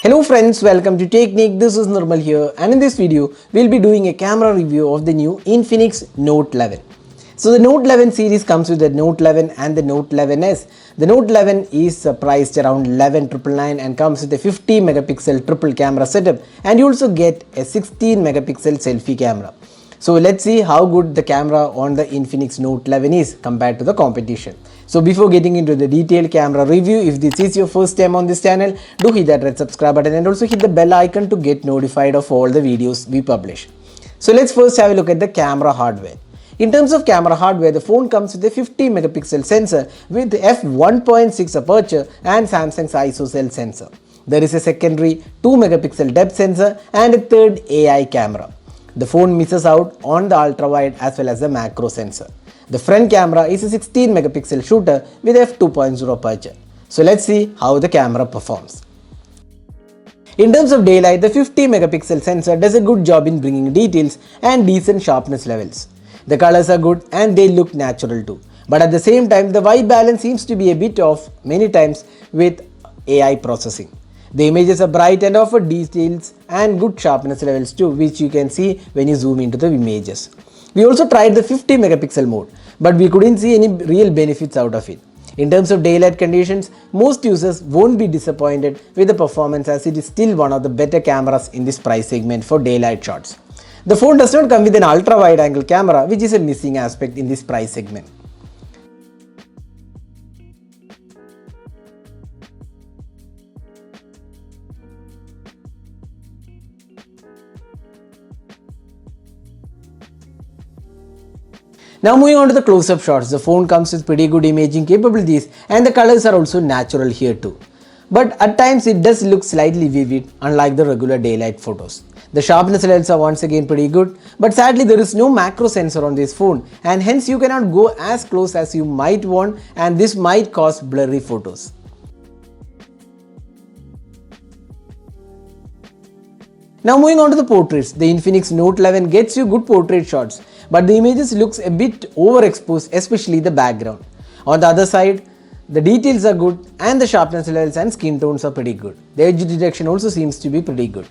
Hello friends, welcome to Technique. This is Nirmal here, and in this video we'll be doing a camera review of the new Infinix Note 11. So the Note 11 series comes with the Note 11 and the Note 11s. The Note 11 is priced around 11,999 and comes with a 50 megapixel triple camera setup, and you also get a 16 megapixel selfie camera. So let's see how good the camera on the Infinix Note 11 is compared to the competition. So before getting into the detailed camera review, if this is your first time on this channel, do hit that red subscribe button and also hit the bell icon to get notified of all the videos we publish. So let's first have a look at the camera hardware. In terms of camera hardware, the phone comes with a 50 megapixel sensor with f1.6 aperture and Samsung's ISOCELL sensor. There is a secondary 2 megapixel depth sensor and a third AI camera. The phone misses out on the ultra wide as well as the macro sensor. The front camera is a 16 megapixel shooter with f2.0 aperture. So let's see how the camera performs. In terms of daylight, the 50 megapixel sensor does a good job in bringing details and decent sharpness levels. The colors are good and they look natural too. But at the same time, the white balance seems to be a bit off many times with AI processing. The images are bright and offer details and good sharpness levels too, which you can see when you zoom into the images. We also tried the 50 megapixel mode, but we couldn't see any real benefits out of it. In terms of daylight conditions, most users won't be disappointed with the performance, as it is still one of the better cameras in this price segment for daylight shots. The phone does not come with an ultra wide angle camera, which is a missing aspect in this price segment. Now moving on to the close-up shots, the phone comes with pretty good imaging capabilities and the colors are also natural here too. But at times it does look slightly vivid, unlike the regular daylight photos. The sharpness levels are once again pretty good, but sadly there is no macro sensor on this phone, and hence you cannot go as close as you might want, and this might cause blurry photos. Now moving on to the portraits, the Infinix Note 11 gets you good portrait shots, but the images looks a bit overexposed, especially the background. On the other side, the details are good and the sharpness levels and skin tones are pretty good. The edge detection also seems to be pretty good.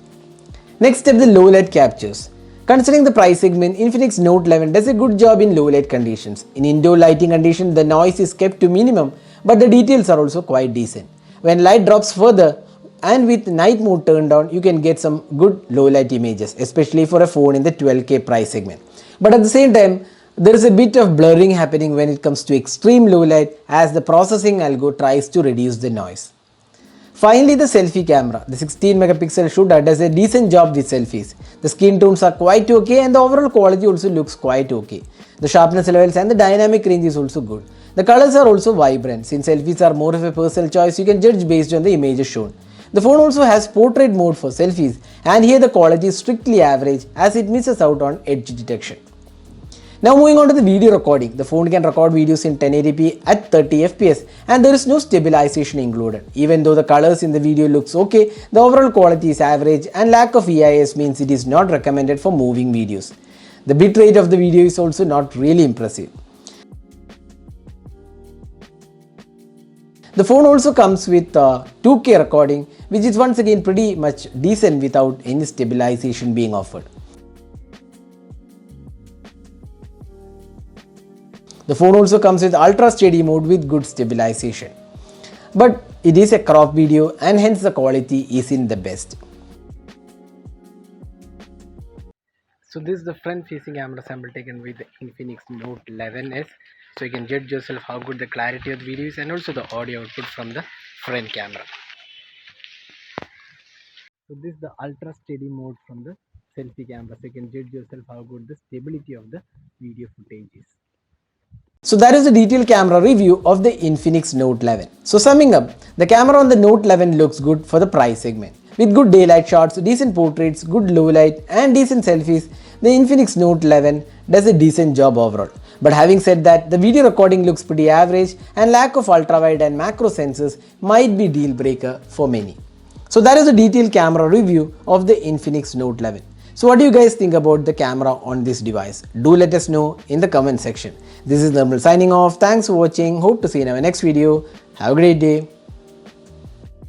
Next step, the low light captures. Considering the price segment, Infinix Note 11 does a good job in low light conditions. In indoor lighting conditions, the noise is kept to minimum, but the details are also quite decent. When light drops further, and with night mode turned on, you can get some good low light images, especially for a phone in the 12K price segment. But at the same time, there is a bit of blurring happening when it comes to extreme low light, as the processing algo tries to reduce the noise. Finally, the selfie camera. The 16 megapixel shooter does a decent job with selfies. The skin tones are quite okay and the overall quality also looks quite okay. The sharpness levels and the dynamic range is also good. The colors are also vibrant. Since selfies are more of a personal choice, you can judge based on the images shown. The phone also has portrait mode for selfies, and here the quality is strictly average as it misses out on edge detection. Now moving on to the video recording, the phone can record videos in 1080p at 30 fps and there is no stabilization included. Even though the colors in the video looks okay, the overall quality is average and lack of EIS means it is not recommended for moving videos. The bitrate of the video is also not really impressive. The phone also comes with 2K recording, which is once again pretty much decent without any stabilization being offered. The phone also comes with ultra steady mode with good stabilization. But it is a crop video and hence the quality isn't the best. So this is the front facing camera sample taken with the Infinix Note 11s. So you can judge yourself how good the clarity of the video is and also the audio output from the front camera. So this is the ultra steady mode from the selfie camera. So you can judge yourself how good the stability of the video footage is. So that is the detailed camera review of the Infinix Note 11. So summing up, the camera on the Note 11 looks good for the price segment. With good daylight shots, decent portraits, good low light and decent selfies, the Infinix Note 11 does a decent job overall. But having said that, the video recording looks pretty average and lack of ultra wide and macro sensors might be deal breaker for many. So that is a detailed camera review of the Infinix Note 11. So what do you guys think about the camera on this device? Do let us know in the comment section. This is Nirmal signing off. Thanks for watching. Hope to see you in our next video. Have a great day.